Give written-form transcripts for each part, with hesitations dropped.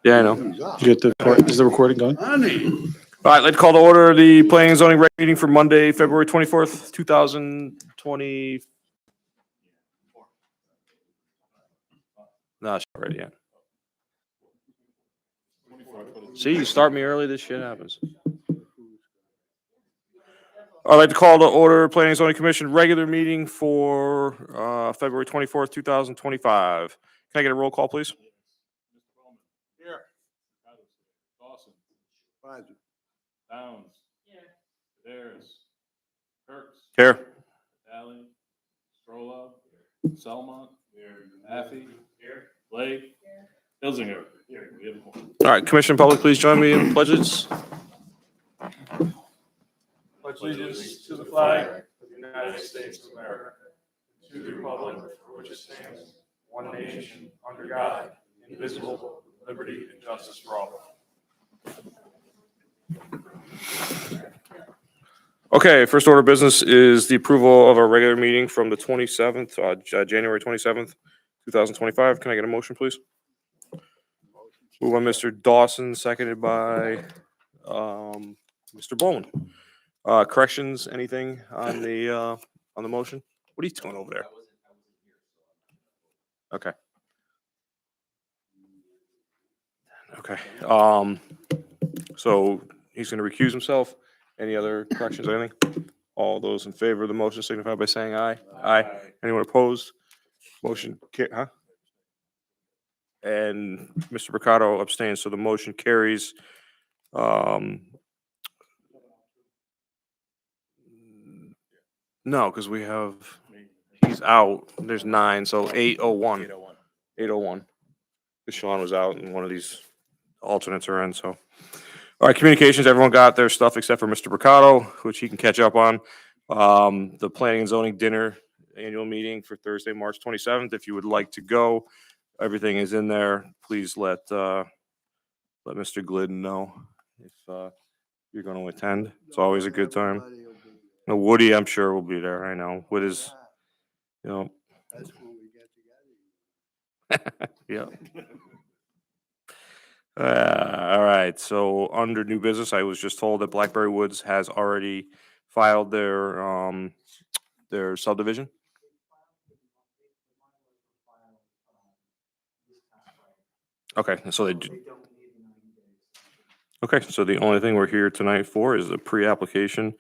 Yeah, I know. You get is the recording going? All right, let's call to order the planning and zoning reg meeting for Monday, February 24th, 2020. No, it's not ready yet. See, you start me early, this shit happens. I'd like to call to order Planning and Zoning Commission regular meeting for February 24th, 2025. Can I get a roll call, please? Here. Dawson. Downs. Dares. Kirks. Here. Allen. Strolla. Selmont. Maffey. Blake. Hilsinger. Here. We have a quorum. All right, Commission Public, please join me in pledges. Pledge allegiance to the flag of the United States of America, to the republic for which it stands, one nation, under God, indivisible, with liberty and justice for all. Okay, first order of business is the approval of our regular meeting from the 27th, January 27th, 2025. Can I get a motion, please? Moved by Mr. Dawson, seconded by Mr. Bowman. Corrections, anything on the motion? What are you doing over there? Okay. Okay. So he's going to recuse himself. Any other corrections or anything? All those in favor of the motion signify by saying aye. Aye. Anyone opposed? Motion, huh? And Mr. Mercado abstains, so the motion carries. No, because we have, he's out. There's 9, so 801. 801. Because Sean was out and one of these alternates are in, so. All right, communications, everyone got their stuff except for Mr. Mercado, which he can catch up on. The Planning and Zoning Dinner Annual Meeting for Thursday, March 27th. If you would like to go, everything is in there. Please let Mr. Glidden know if you're going to attend. It's always a good time. No, Woody, I'm sure will be there. I know. With his, you know. That's when we get together. Yeah. All right. So under new business, I was just told that Blackberry Woods has already filed their subdivision. Okay, so they do. Okay, so the only thing we're here tonight for is the pre-application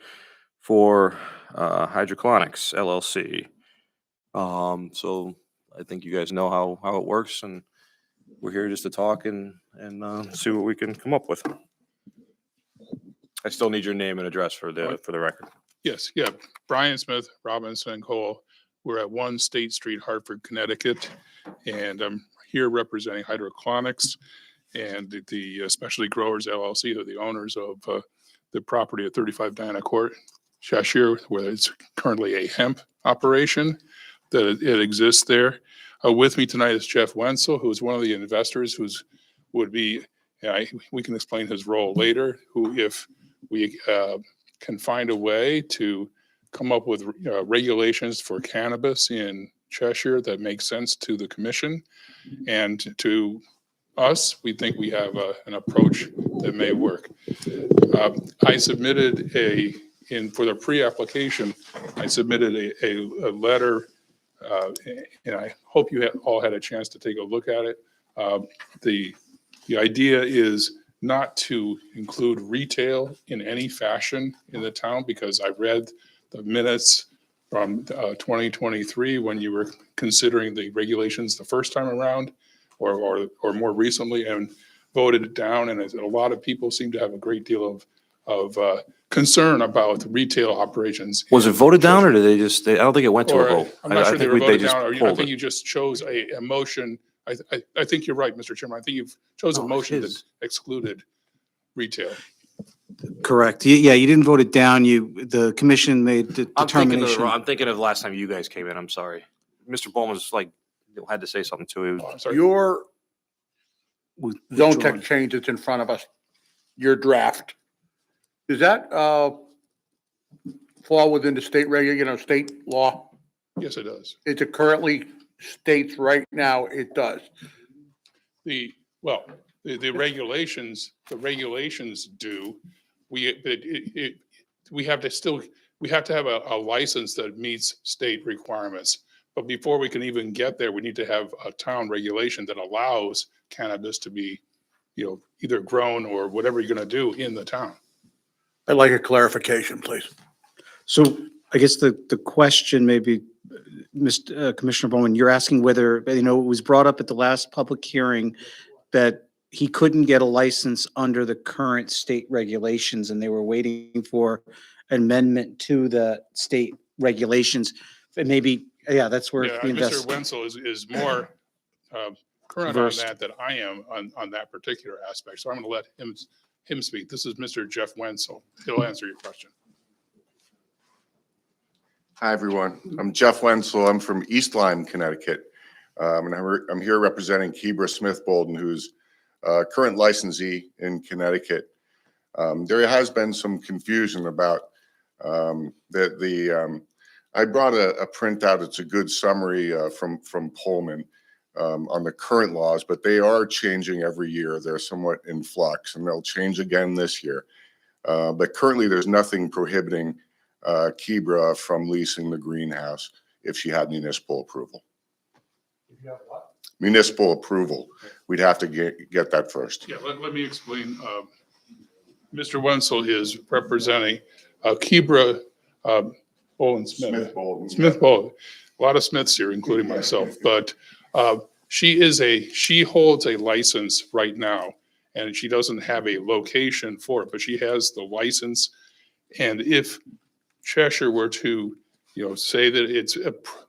for Hydroclonics LLC. So I think you guys know how it works, and we're here just to talk and see what we can come up with. I still need your name and address for the record. Yes, yeah. Brian Smith, Robinson Cole. We're at 1 State Street, Hartford, Connecticut, and I'm here representing Hydroclonics and the Specialty Growers LLC, who are the owners of the property at 35 Diana Court, Cheshire, where it's currently a hemp operation that it exists there. With me tonight is Jeff Wenzel, who is one of the investors, would be, we can explain his role later, who, if we can find a way to come up with regulations for cannabis in Cheshire that makes sense to the commission and to us, we think we have an approach that may work. I submitted for the pre-application, I submitted a letter, and I hope you all had a chance to take a look at it. The idea is not to include retail in any fashion in the town, because I read the minutes from 2023 when you were considering the regulations the first time around, or more recently, and voted it down. And a lot of people seem to have a great deal of concern about retail operations. Was it voted down, or did they just? I don't think it went to a vote. I'm not sure they were voted down. I think it. you just chose a motion. I think you're right, Mr. Chairman. I think you've chosen a motion that excluded retail. Correct. Yeah, you didn't vote it down. The commission made the determination. I'm thinking of the last time you guys came in. I'm sorry. Mr. Bowman's had to say something too. I'm sorry. Your zone Withdrawn. text change that's in front of us, your draft, does that fall within the state state law? Yes, it does. It currently states right now it does. Well, The regulations do, we have to have a license that meets state requirements. But before we can even get there, we need to have a town regulation that allows cannabis to be, either grown or whatever you're gonna do in the town. I'd like a clarification, please. So I guess the question maybe, Commissioner Bowman, you're asking whether, it was brought up at the last public hearing that he couldn't get a license under the current state regulations and they were waiting for amendment to the state regulations. And maybe, yeah, that's where Yeah, the Mr. Wenzel is more current on Versed. that than I am on that particular aspect. So I'm gonna let him speak. This is Mr. Jeff Wenzel. He'll answer your question. Hi, everyone. I'm Jeff Wenzel. I'm from East Lyme, Connecticut. And I'm here representing Kebra Smith Bolden, who's current licensee in Connecticut. There has been some confusion about I brought a printout. It's a good summary from Pullman on the current laws, but they are changing every year. They're somewhat in flux, and they'll change again this year. But currently, there's nothing prohibiting Kebra from leasing the greenhouse if she had municipal approval. Municipal approval. We'd have to get that first. Yeah, let me explain. Mr. Wenzel is representing Kebra Bolden Smith. Smith Bolden. Smith Bolden. A lot of Smiths here, including myself, but she holds a license right now, and she doesn't have a location for it, but she has the license. And if Cheshire were to, say that it's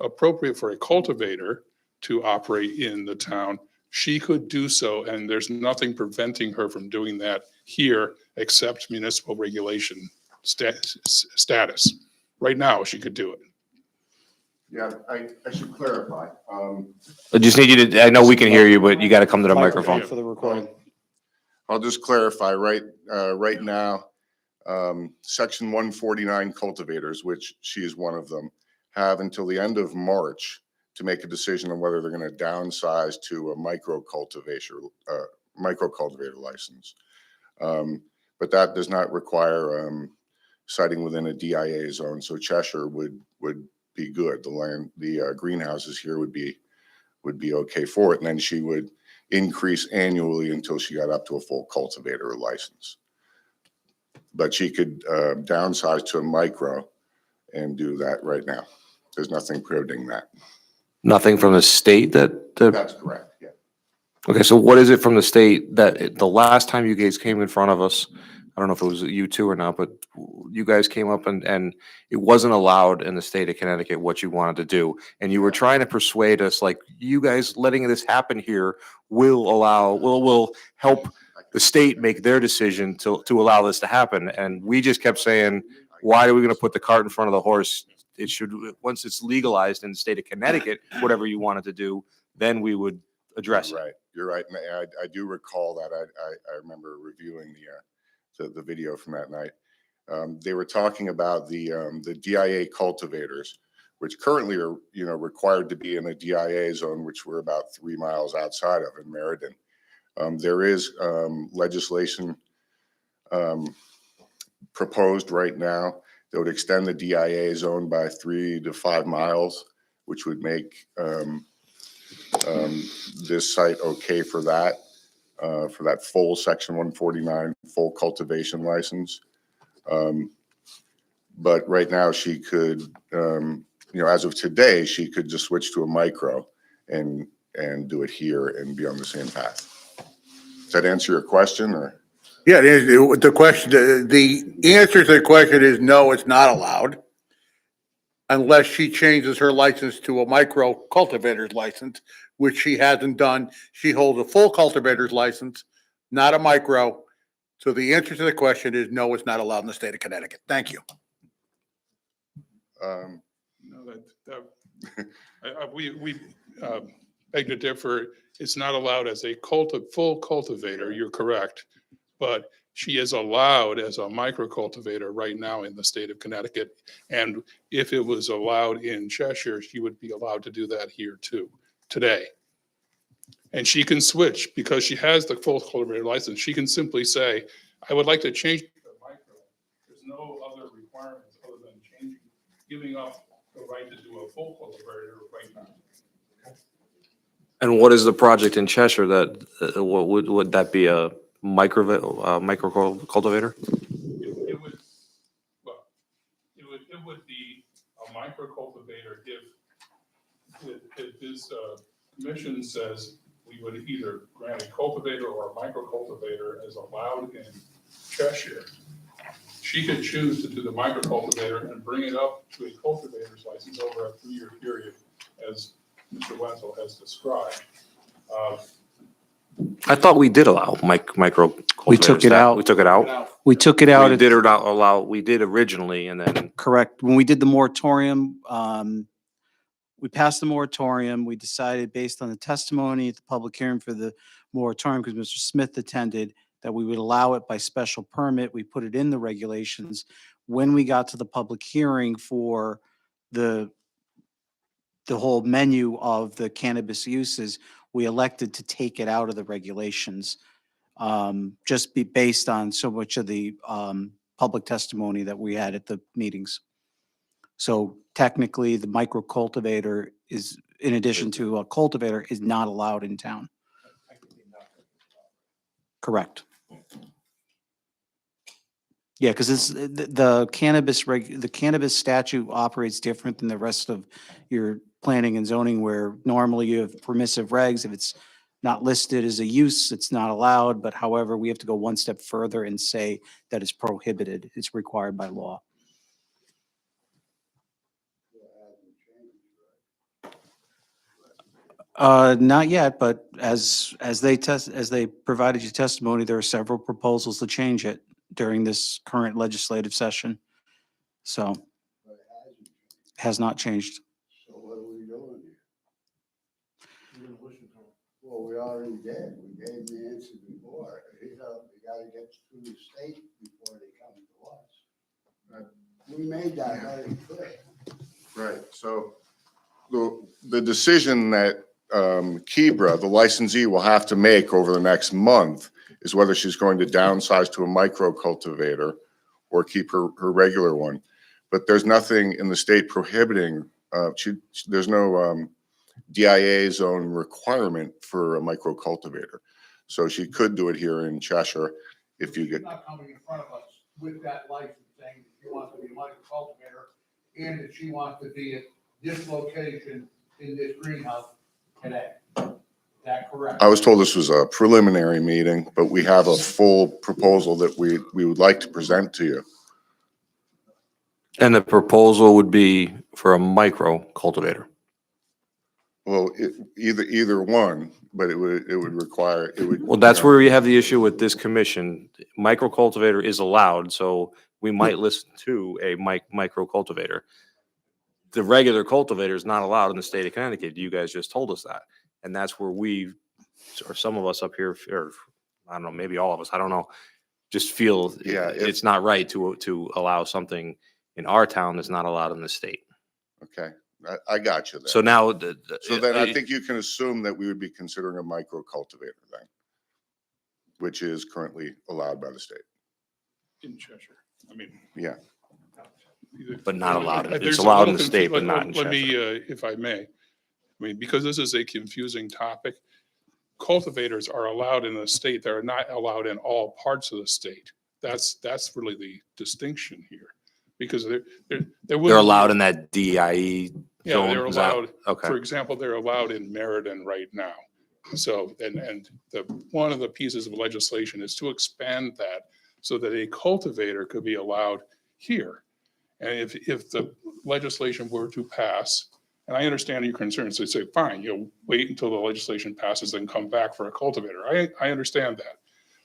appropriate for a cultivator to operate in the town, she could do so, and there's nothing preventing her from doing that here except municipal regulation status. Right now, she could do it. Yeah, I should clarify. I just need you to, I know we can hear you, but you got to come to the microphone. For the recording. I'll just clarify right now, section 149 cultivators, which she is one of them, have until the end of March to make a decision on whether they're going to downsize to a micro cultivator license. But that does not require siting within a DIA zone. So Cheshire would be good. The greenhouses here would be okay for it. And then she would increase annually until she got up to a full cultivator license. But she could downsize to a micro and do that right now. There's nothing prohibiting that. Nothing from the state That's correct, yeah. okay, so what is it from the state that the last time you guys came in front of us, I don't know if it was you two or not, but you guys came up and it wasn't allowed in the state of Connecticut what you wanted to do. And you were trying to persuade us, like, you guys letting this happen here will help the state make their decision to allow this to happen. And we just kept saying, why are we going to put the cart in front of the horse? It should, once it's legalized in the state of Connecticut, whatever you wanted to do, then we would address it. Right, you're right. And I do recall that. I remember reviewing the video from that night. They were talking about the DIA cultivators, which currently are, required to be in a DIA zone, which we're about 3 miles outside of in Meriden. There is legislation proposed right now that would extend the DIA zone by 3 to 5 miles, which would make this site okay for that full section 149 full cultivation license. But right now she could, as of today, she could just switch to a micro and do it here and be on the same path. Does that answer your question, or? Yeah, the question, the answer to the question is no, it's not allowed unless she changes her license to a micro cultivator's license, which she hasn't done. She holds a full cultivator's license, not a micro. So the answer to the question is no, it's not allowed in the state of Connecticut. Thank you. No, we beg to differ. It's not allowed as a full cultivator. You're correct, but she is allowed as a micro cultivator right now in the state of Connecticut. And if it was allowed in Cheshire, she would be allowed to do that here too today. And she can switch because she has the full cultivator license. She can simply say, I would like to change the micro. There's no other requirements other than changing, giving up the right to do a full cultivator right now. And what is the project in Cheshire that, what would that be a micro cultivator? It would, well, it would be a micro cultivator if this commission says we would either grant a cultivator or a micro cultivator as allowed in Cheshire. She could choose to do the micro cultivator and bring it up to a cultivator's license over a 3-year period, as Mr. Wenzel has described. I thought we did allow micro. We took it cultivators. out. We took it out? We took it out. We at- did or not allow, we did originally and then, Correct. When we did the moratorium, we passed the moratorium. We decided based on the testimony at the public hearing for the moratorium, because Mr. Smith attended, that we would allow it by special permit. We put it in the regulations. When we got to the public hearing for the whole menu of the cannabis uses, we elected to take it out of the regulations. Just be based on so much of the public testimony that we had at the meetings. So technically, the micro cultivator is, in addition to a cultivator, is not allowed in town. Correct. Yeah, because it's, the cannabis statute operates different than the rest of your planning and zoning, where normally you have permissive regs. If it's not listed as a use, it's not allowed. But however, we have to go one step further and say that it's prohibited. It's required by law. Not yet, but as they provided you testimony, there are several proposals to change it during this current legislative session. So has not changed. So what are we doing here? Well, we already did. We gave the answer before. We gotta get through the state before they come to us. We made that very clear. Right, so the decision that Kebra, the licensee, will have to make over the next month is whether she's going to downsize to a micro cultivator or keep her regular one. But there's nothing in the state prohibiting, there's no DIA zone requirement for a micro cultivator. So she could do it here in Cheshire if you get, Not coming in front of us with that license saying that she wants to be a micro cultivator and that she wants to be at this location in this greenhouse today. Is that correct? I was told this was a preliminary meeting, but we have a full proposal that we would like to present to you. and the proposal would be for a micro cultivator. Well, either one, but it would require, it would. Well, that's where we have the issue with this commission. Micro cultivator is allowed, so we might listen to a micro cultivator. The regular cultivator is not allowed in the state of Connecticut. You guys just told us that. And that's where we, or some of us up here, or I don't know, maybe all of us, I don't know, just feel Yeah, it's not right to allow something in our town that's not allowed in the state. Okay, I got you there. So now, So then I think you can assume that we would be considering a micro cultivator then, which is currently allowed by the state. In Cheshire, I mean. Yeah. But not allowed. It's There's a allowed in little the state, but confu- not in Let me, if I may, I mean, because this is a confusing topic, cultivators are allowed in the state. They're not allowed in all parts of the state. That's really the distinction here, because they're allowed in that DIE Yeah, zone. they're Is that- allowed. Okay. For example, they're allowed in Meriden right now. So, and one of the pieces of legislation is to expand that so that a cultivator could be allowed here. And if the legislation were to pass, and I understand your concerns, they say, fine, you'll wait until the legislation passes and come back for a cultivator. I understand that.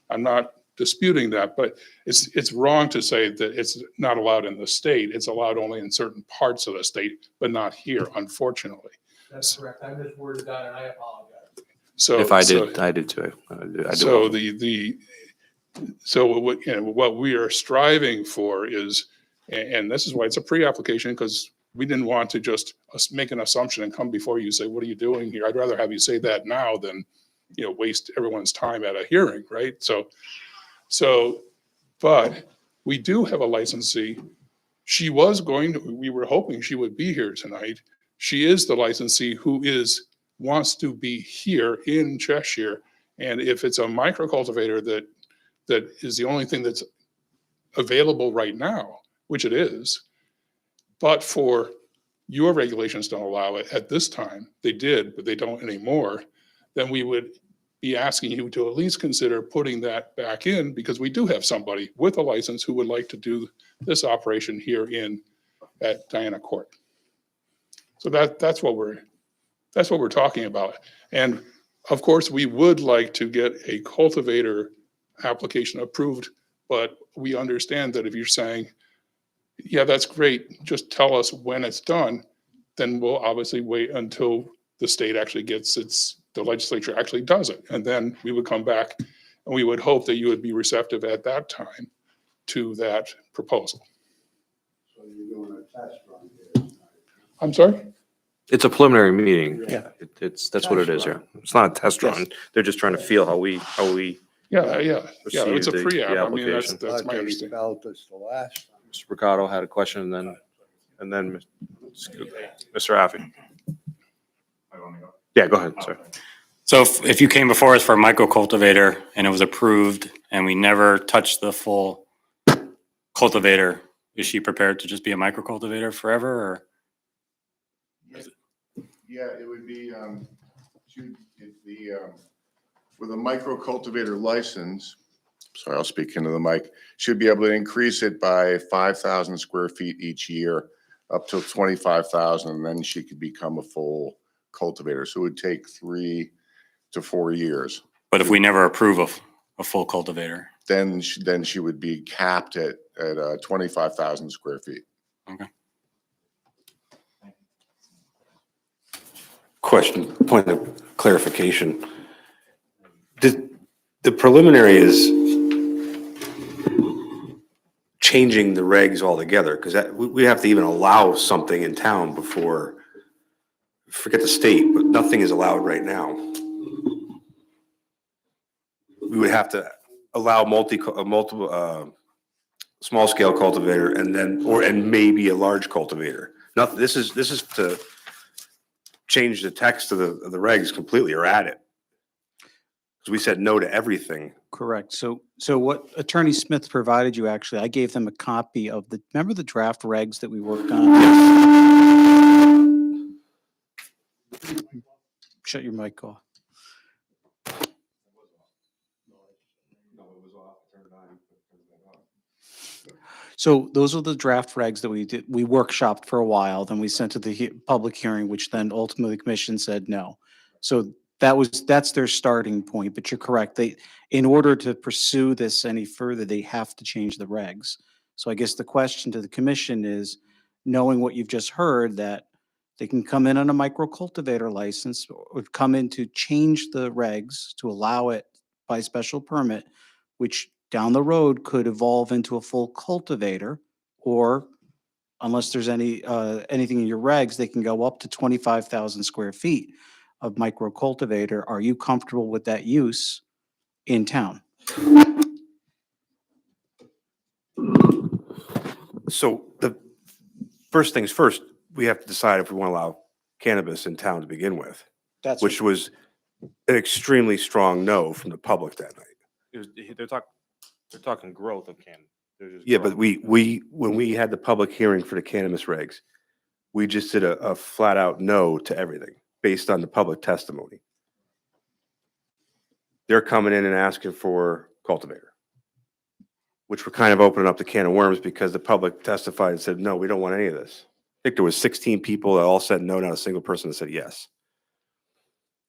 I'm not disputing that, but it's wrong to say that it's not allowed in the state. It's allowed only in certain parts of the state, but not here, unfortunately. That's correct. I misworded that and I apologize. So If I so- did, I did too. I do. So so what, what we are striving for is, and this is why it's a pre-application, because we didn't want to just make an assumption and come before you and say, what are you doing here? I'd rather have you say that now than waste everyone's time at a hearing, right? But we do have a licensee. She was we were hoping she would be here tonight. She is the licensee who wants to be here in Cheshire. And if it's a micro cultivator that is the only thing that's available right now, which it is, but for your regulations don't allow it at this time, they did, but they don't anymore, then we would be asking you to at least consider putting that back in, because we do have somebody with a license who would like to do this operation here at Diana Court. So that's what we're talking about. And of course, we would like to get a cultivator application approved, but we understand that if you're saying, yeah, that's great, just tell us when it's done, then we'll obviously wait until the state actually the legislature actually does it. And then we would come back and we would hope that you would be receptive at that time to that proposal. So you're doing a test run here. I'm sorry? It's a preliminary meeting. Yeah. That's what it is, yeah. It's not a test run. They're just trying to feel how we Yeah, it's a Received the pre-app. I mean, that's application. my Thought they understanding. felt this the last time. Mr. Ricardo had a question and then Mr. Affy. Yeah, go ahead, sorry. So if you came before us for a micro cultivator and it was approved and we never touched the full cultivator, is she prepared to just be a micro cultivator forever, or? Yeah, it would be, with a micro cultivator license, sorry, I'll speak into the mic, should be able to increase it by 5,000 square feet each year up to 25,000, and then she could become a full cultivator. So it would take 3 to 4 years. But if we never approve of a full cultivator? Then she would be capped at 25,000 square feet. Okay. Question, point of clarification. The preliminary is changing the regs altogether, because we have to even allow something in town before, forget the state, but nothing is allowed right now. We would have to allow multiple small scale cultivator and maybe a large cultivator. Nothing, this is to change the text of the regs completely or add it. Because we said no to everything. Correct. So what Attorney Smith provided you, actually, I gave them a copy of remember the draft regs that we worked on? Shut your mic off. So those are the draft regs that we did. We workshopped for a while, then we sent to the public hearing, which then ultimately the commission said no. So that's their starting point, but you're correct. In order to pursue this any further, they have to change the regs. So I guess the question to the commission is, knowing what you've just heard, that they can come in on a micro cultivator license or come in to change the regs to allow it by special permit, which down the road could evolve into a full cultivator, or unless there's anything in your regs, they can go up to 25,000 square feet of micro cultivator. Are you comfortable with that use in town? So the first things first, we have to decide if we want to allow cannabis in town to begin with, which was an extremely strong no from the public that night. They're talking growth of cannabis. Yeah, but when we had the public hearing for the cannabis regs, we just did a flat out no to everything based on the public testimony. They're coming in and asking for cultivator, which we're kind of opening up the can of worms because the public testified and said, no, we don't want any of this. I think there was 16 people that all said no, not a single person that said yes.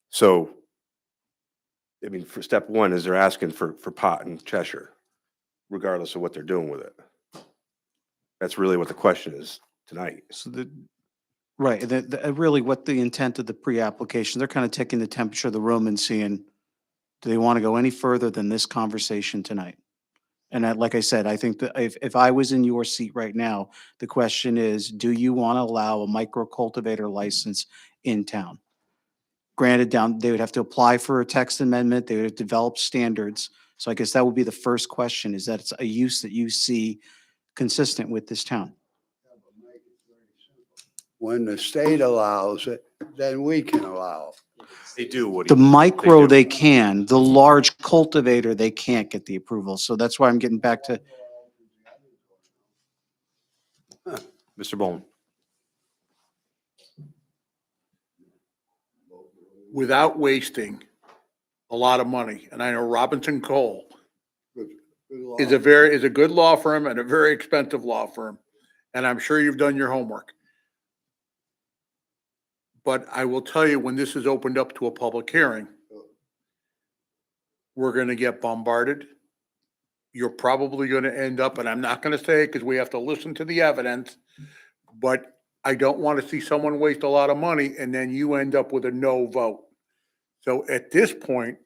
So, I mean, for step one is they're asking for pot in Cheshire, regardless of what they're doing with it. That's really what the question is tonight. So right, really what the intent of the pre-application, they're kind of taking the temperature of the room and seeing, do they want to go any further than this conversation tonight? And like I said, I think that if I was in your seat right now, the question is, do you want to allow a micro cultivator license in town? granted down, they would have to apply for a text amendment, they would develop standards. So I guess that would be the first question, is that it's a use that you see consistent with this town? When the state allows it, then we can allow it. They do, Woody. The micro, do. they can, the large cultivator, they can't get the approval. So that's why I'm getting back to, Mr. Bowman. Without wasting a lot of money, and I know Robinson Cole is a good law firm and a very expensive law firm, and I'm sure you've done your homework. But I will tell you, when this is opened up to a public hearing, we're gonna get bombarded. You're probably gonna end up, and I'm not gonna say it because we have to listen to the evidence, but I don't want to see someone waste a lot of money and then you end up with a no vote. So at this point,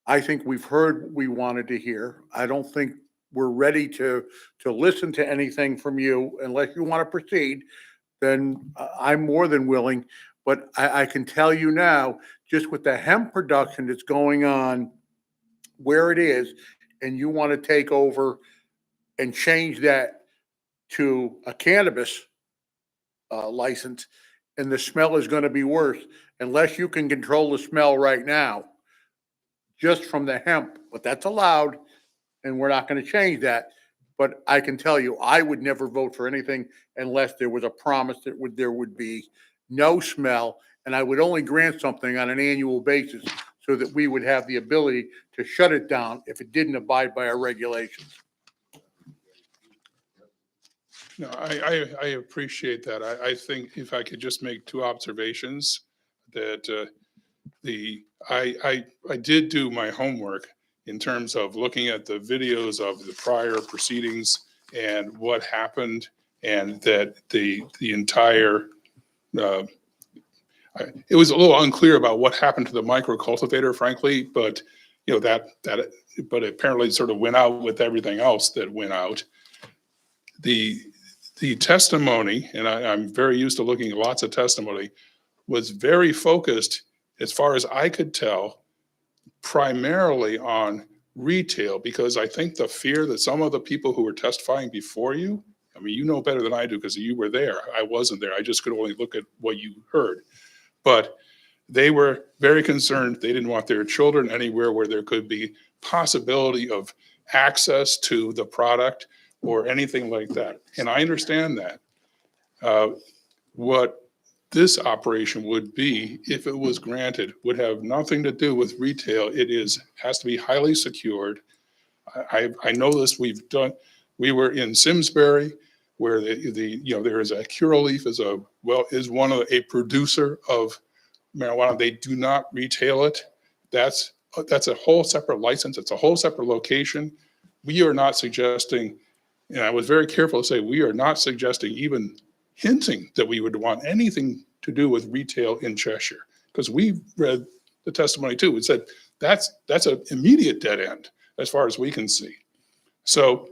I think we've heard what we wanted to hear. I don't think we're ready to listen to anything from you unless you want to proceed. Then I'm more than willing. But I can tell you now, just with the hemp production that's going on where it is, and you want to take over and change that to a cannabis license, and the smell is going to be worse unless you can control the smell right now, just from the hemp. But that's allowed, and we're not going to change that. But I can tell you, I would never vote for anything unless there was a promise that there would be no smell, and I would only grant something on an annual basis so that we would have the ability to shut it down if it didn't abide by our regulations. No, I appreciate that. I think if I could just make two observations, that I did do my homework in terms of looking at the videos of the prior proceedings and what happened, and that the entire it was a little unclear about what happened to the micro cultivator, frankly, but you know but apparently it sort of went out with everything else that went out. The testimony, and I'm very used to looking at lots of testimony, was very focused, as far as I could tell, primarily on retail, because I think the fear that some of the people who were testifying before you, I mean, you know better than I do because you were there. I wasn't there. I just could only look at what you heard. But they were very concerned. They didn't want their children anywhere where there could be possibility of access to the product or anything like that. And I understand that. What this operation would be, if it was granted, would have nothing to do with retail. It has to be highly secured. I know this. We were in Simsbury, where there is a Curaleaf is a producer of marijuana. They do not retail it. That's a whole separate license. It's a whole separate location. We are not suggesting, and I was very careful to say, we are not suggesting, even hinting that we would want anything to do with retail in Cheshire, because we read the testimony too. It said that's an immediate dead end as far as we can see. So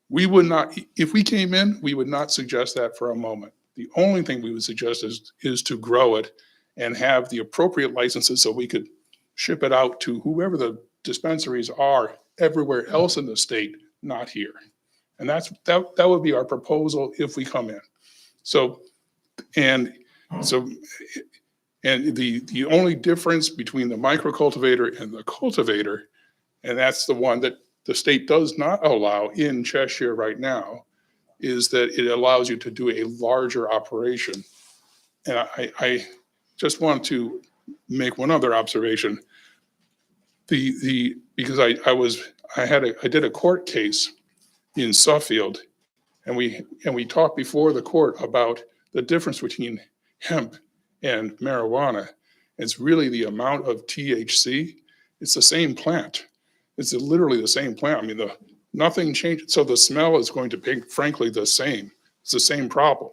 we would not, if we came in, we would not suggest that for a moment. The only thing we would suggest is to grow it and have the appropriate licenses so we could ship it out to whoever the dispensaries are everywhere else in the state, not here. And that would be our proposal if we come in. And the only difference between the micro cultivator and the cultivator, and that's the one that the state does not allow in Cheshire right now, is that it allows you to do a larger operation. And I just want to make one other observation. Because I did a court case in Suffield, and we talked before the court about the difference between hemp and marijuana. It's really the amount of THC. It's the same plant. It's literally the same plant. I mean, nothing changed. So the smell is going to be, frankly, the same. It's the same problem.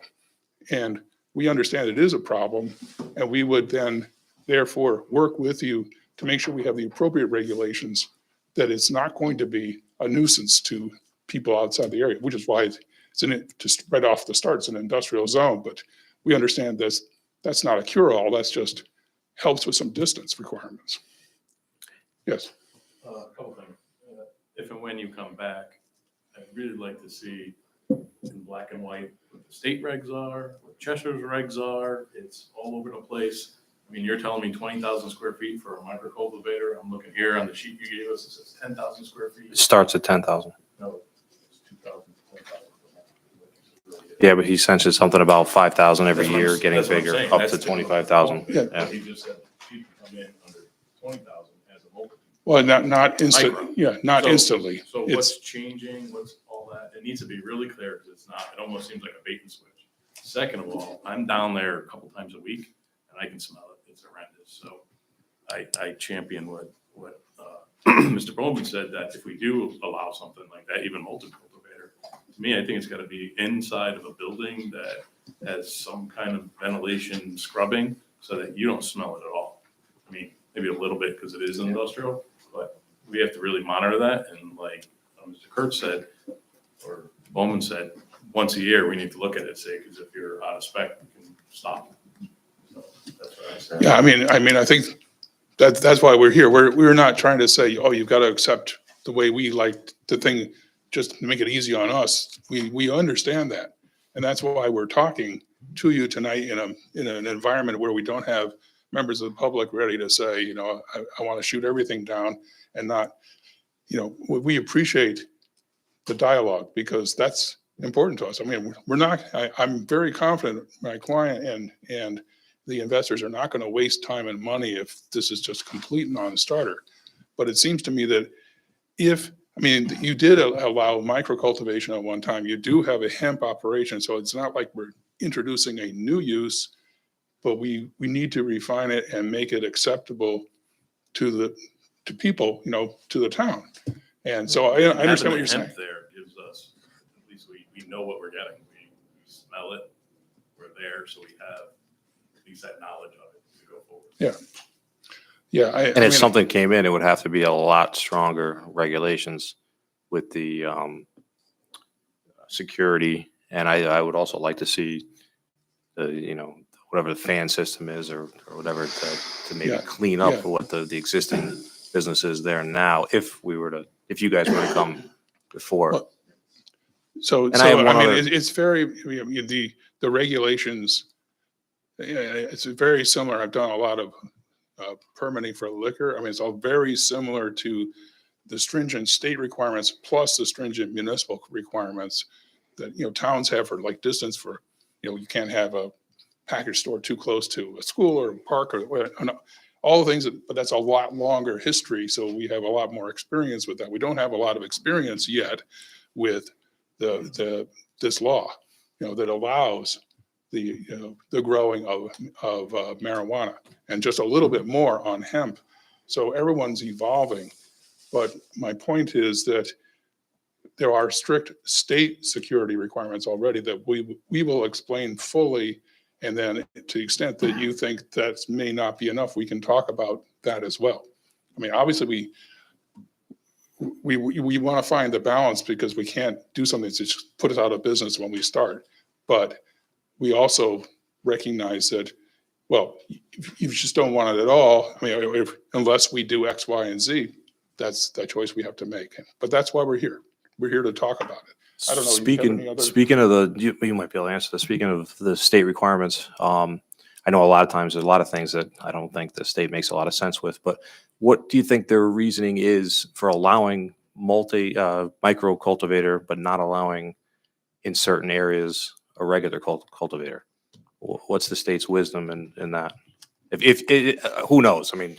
And we understand it is a problem, and we would then therefore work with you to make sure we have the appropriate regulations, that it's not going to be a nuisance to people outside the area, which is why it's in it, just right off the start, it's an industrial zone. But we understand that's not a cure-all. That's just helps with some distance requirements. Yes. A couple things. If and when you come back, I'd really like to see in black and white what the state regs are, what Cheshire's regs are. It's all over the place. I mean, you're telling me 20,000 square feet for a micro cultivator. I'm looking here on the sheet you gave us, it says 10,000 square It feet. starts at 10,000. No, it's 2,000, 20,000. Yeah, but he mentioned something about 5,000 every That's what I'm- year, getting that's what I'm bigger, saying. up That's to the- 25,000. Yeah. Yeah. He just said people come in under 20,000 as a multi. Well, not instant, Micro. yeah, not So- instantly. So It's, what's changing, what's all that? It needs to be really clear because it's not, it almost seems like a bait and switch. Second of all, I'm down there a couple times a week and I can smell it. It's horrendous. So I champion what Mr. Bowman said, that if we do allow something like that, even multi-cultivator, to me, I think it's got to be inside of a building that has some kind of ventilation scrubbing so that you don't smell it at all. I mean, maybe a little bit because it is industrial, but we have to really monitor that. And like Mr. Kurtz said, or Bowman said, once a year, we need to look at it, say, because if you're out of spec, you can stop. So that's what I said. yeah, I mean, I think that's why we're here. We're not trying to say, oh, you've got to accept the way we like the thing, just to make it easy on us. We understand that. And that's why we're talking to you tonight in an environment where we don't have members of the public ready to say, you know, I want to shoot everything down and not, you know, we appreciate the dialogue because that's important to us. I mean, I'm very confident my client and the investors are not going to waste time and money if this is just complete non-starter. But it seems to me that you did allow micro cultivation at one time. You do have a hemp operation, so it's not like we're introducing a new use, but we need to refine it and make it acceptable to people, you know, to the town. And so I understand Having what the you're saying. hemp there gives us, at least we know what we're getting. We smell it, we're there, so we have at least that knowledge of it to go forward. Yeah. Yeah. And if something came in, it would have to be a lot stronger regulations with the security. And I would also like to see whatever the fan system is or whatever to maybe Yeah, clean up yeah. what the existing business is there now, if you guys were to come before. Well, So, I have one I mean, other- it's very, I mean, the regulations, it's very similar. I've done a lot of permitting for liquor. I mean, it's all very similar to the stringent state requirements plus the stringent municipal requirements that, you know, towns have for like distance for, you know, you can't have a package store too close to a school or a park or all the things, but that's a lot longer history. So we have a lot more experience with that. We don't have a lot of experience yet with this law, you know, that allows the growing of marijuana and just a little bit more on hemp. So everyone's evolving. But my point is that there are strict state security requirements already that we will explain fully. And then to the extent that you think that may not be enough, we can talk about that as well. I mean, obviously we want to find the balance because we can't do something to just put us out of business when we start. But we also recognize that, well, if you just don't want it at all, I mean, unless we do X, Y, and Z, that's the choice we have to make. But that's why we're here. We're here to talk about it. I don't know, you have any other- Speaking of you might be able to answer this. Speaking of the state requirements, I know a lot of times there's a lot of things that I don't think the state makes a lot of sense with, but what do you think their reasoning is for allowing micro cultivator, but not allowing in certain areas a regular cultivator? What's the state's wisdom in that? Who knows? I mean,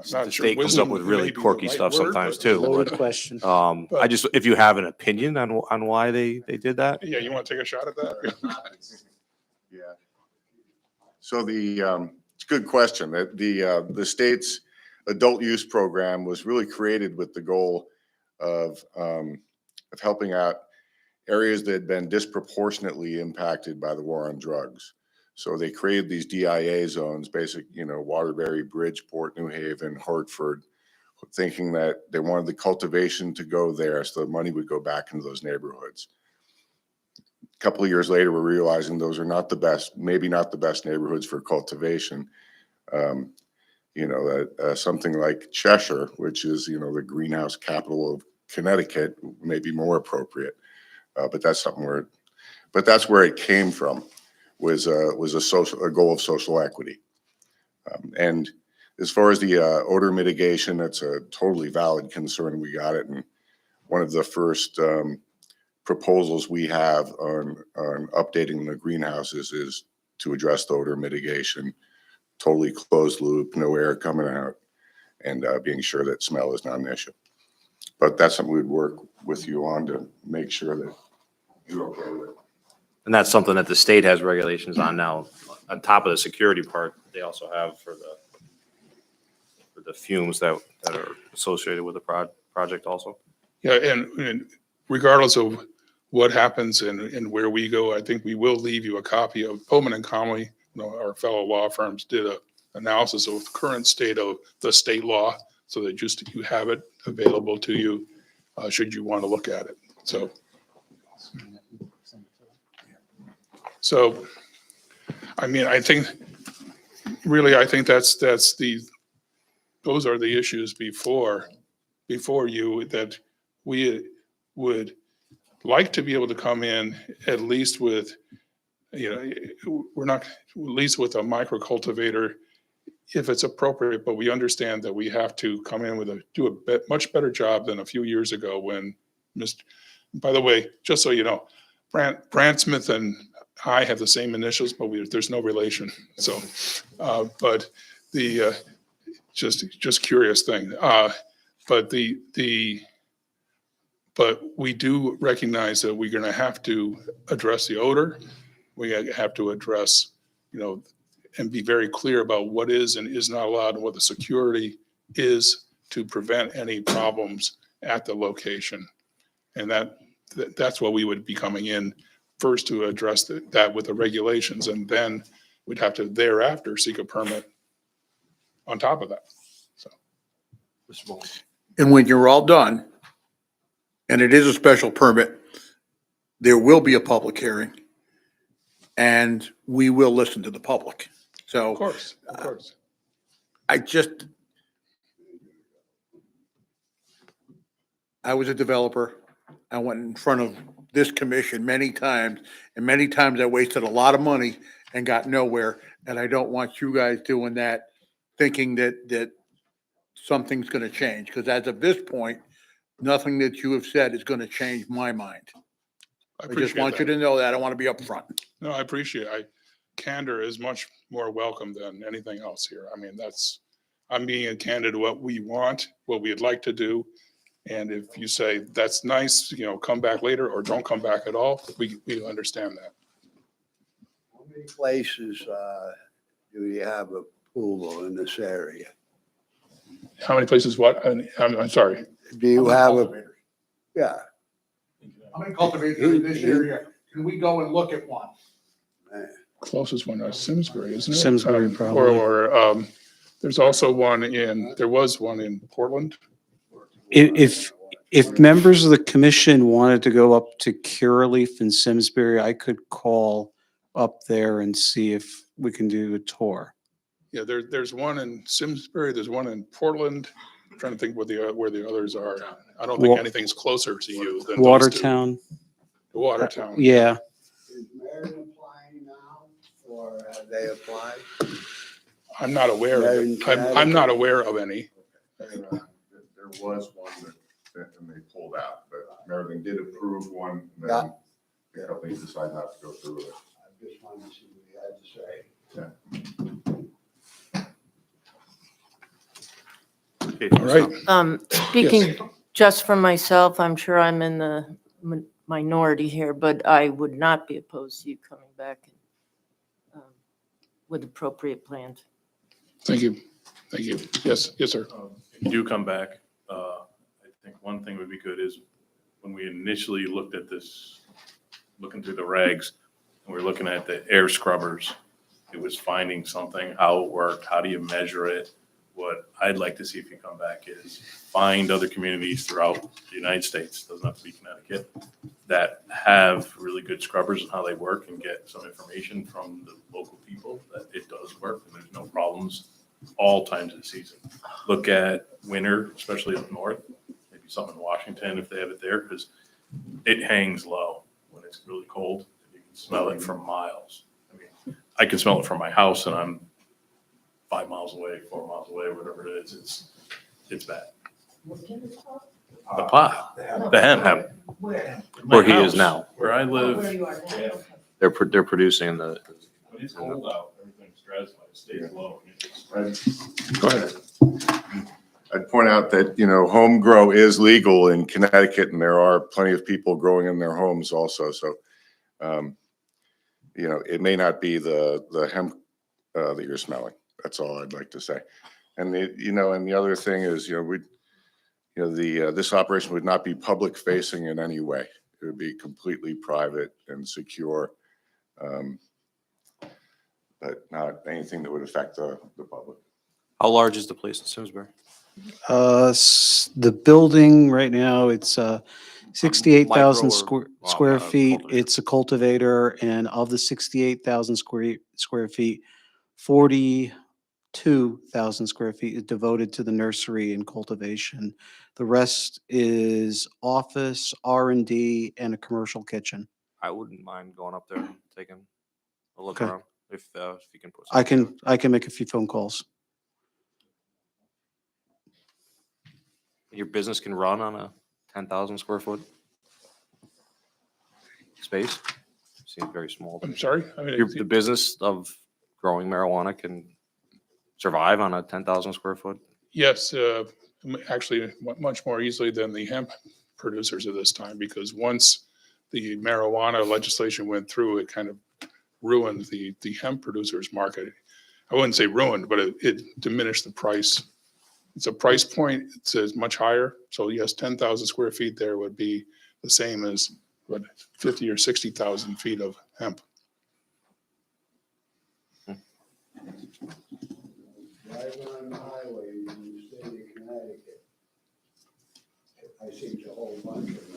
I'm not the sure. state comes up Wisdom with may really be the quirky right stuff word, sometimes but- too. Loaded but, question. if you have an opinion on why they did that. Yeah, you want to take a shot at that? Yeah. So it's a good question. The state's adult use program was really created with the goal of helping out areas that had been disproportionately impacted by the war on drugs. So they created these DIA zones, Waterbury, Bridgeport, New Haven, Hartford, thinking that they wanted the cultivation to go there so the money would go back into those neighborhoods. A couple of years later, we're realizing those are not the best, maybe not the best neighborhoods for cultivation. You know, something like Cheshire, which is, you know, the greenhouse capital of Connecticut, may be more appropriate. But that's where it came from, was a goal of social equity. And as far as the odor mitigation, that's a totally valid concern. We got it. And one of the first proposals we have on updating the greenhouses is to address the odor mitigation, totally closed loop, no air coming out, and being sure that smell is not an issue. But that's something we'd work with you on to make sure that you're okay with. And that's something that the state has regulations on now, on top of the security part, they also have for the fumes that are associated with the project also. Yeah, and regardless of what happens and where we go, I think we will leave you a copy of Pullman and Conley. You know, our fellow law firms did a analysis of the current state of the state law, so that just you have it available to you should you want to look at it. So, I mean, I think those are the issues before you, that we would like to be able to come in at least with, you know, we're not, at least with a micro cultivator if it's appropriate, but we understand that we have to come in with much better job than a few years ago when by the way, just so you know, Brant Smith and I have the same initials, but there's no relation. So, but the, just curious thing. But but we do recognize that we're going to have to address the odor. We have to address, you know, and be very clear about what is and is not allowed and what the security is to prevent any problems at the location. And that's what we would be coming in first to address that with the regulations, and then we'd have to thereafter seek a permit on top of that. So. And when you're all done, and it is a special permit, there will be a public hearing, and we will listen to the public. So. Of course. I was a developer. I went in front of this commission many times, and many times I wasted a lot of money and got nowhere. And I don't want you guys doing that, thinking that something's going to change. Because as of this point, nothing that you have said is going to change my mind. I just want you to know that. I want to be upfront. No, I appreciate it. Candor is much more welcome than anything else here. I mean, I'm being candid to what we want, what we'd like to do. And if you say, that's nice, you know, come back later or don't come back at all, we understand that. How many places do you have approval in this area? How many places, what? I'm sorry. Do you have yeah, How many cultivators in this area? Can we go and look at one? Closest one is Simsbury, isn't it? Simsbury, probably. Or there's also there was one in Portland. If members of the commission wanted to go up to Curaleaf in Simsbury, I could call up there and see if we can do a tour. Yeah, there's one in Simsbury, there's one in Portland. I'm trying to think where the others are. I don't think anything's closer to you than those two. Watertown. Watertown. Yeah. Is Marion applying now, or have they applied? I'm not aware of it. I'm not aware of any. There was one that and they pulled out, but Maryland did approve one. And Yeah. then the company decided not to go through with it. I just wanted to see what you had to say. Okay, All right. Speaking just for myself, I'm sure I'm in the minority here, but I would not be opposed to you coming back with appropriate plans. Thank you. Thank you. Yes, sir. If you do come back, I think one thing would be good is when we initially looked at this, looking through the regs, and we were looking at the air scrubbers, it was finding something, how it worked, how do you measure it? What I'd like to see if you come back is find other communities throughout the United States, doesn't have to be Connecticut, that have really good scrubbers and how they work, and get some information from the local people that it does work and there's no problems all times of the season. Look at winter, especially up north, maybe something in Washington if they have it there, because it hangs low when it's really cold. You can smell it from miles. I mean, I can smell it from my house and I'm 5 miles away, 4 miles away, whatever it is. It's bad. The pot, the hemp. Where he is now. Where I live, They're producing the, when it's cold out, everything's stratified, it stays low. Go ahead. I'd point out that, home grow is legal in Connecticut, and there are plenty of people growing in their homes also. So, it may not be the hemp that you're smelling. That's all I'd like to say. And and the other thing is, this operation would not be public facing in any way. It would be completely private and secure, but not anything that would affect the public. how large is the place in Simsbury? The building right now, it's 68,000 Micro or- square feet. cultivator? It's a cultivator, and of the 68,000 square feet, 42,000 square feet is devoted to the nursery and cultivation. The rest is office, R&D, and a commercial kitchen. I wouldn't mind going up there and taking a look Okay. around if you can put. I something can, I can make a few phone calls. Your business can run on a 10,000 square foot space? Seems very small. I'm sorry? I mean, The business of growing marijuana can survive on a 10,000 square foot? yes, actually, much more easily than the hemp producers at this time, because once the marijuana legislation went through, it kind of ruined the hemp producers market. I wouldn't say ruined, but it diminished the price. It's a price point, it says much higher. So yes, 10,000 square feet there would be the same as 50 or 60,000 feet of hemp. Driving on the highway in the state of Connecticut, I see a whole bunch of them.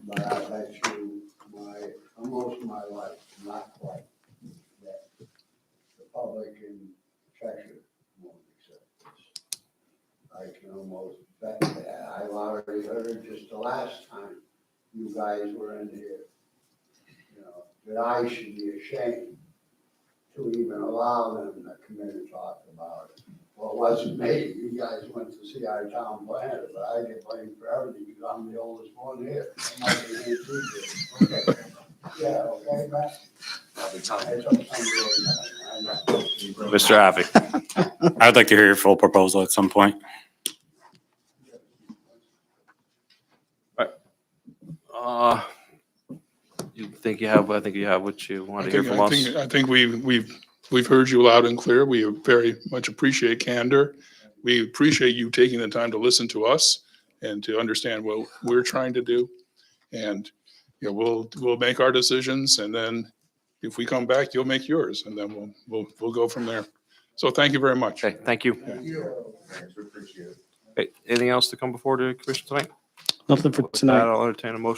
But I bet you almost my life, not quite, that the public in Cheshire won't accept this. I can almost bet that. I've already heard just the last time you guys were in here, that I should be ashamed to even allow them to come in and talk about it. Well, it wasn't me. You guys went to see our town planner, but I get blamed for everything because I'm the oldest one here. I'm not the only two here. Okay. Yeah, okay, Matt? It's up to you. Mr. Abbey? I'd like to hear your full proposal at some point. You think you have, I think you have what you want to hear from us. I think we've heard you loud and clear. We very much appreciate candor. We appreciate you taking the time to listen to us and to understand what we're trying to do. And, we'll make our decisions, and then if we come back, you'll make yours, and then we'll go from there. So thank you very much. Okay, thank you. Thanks, we appreciate it. Okay, anything else to come before the commission tonight? Nothing for With that, tonight. I'll entertain a motion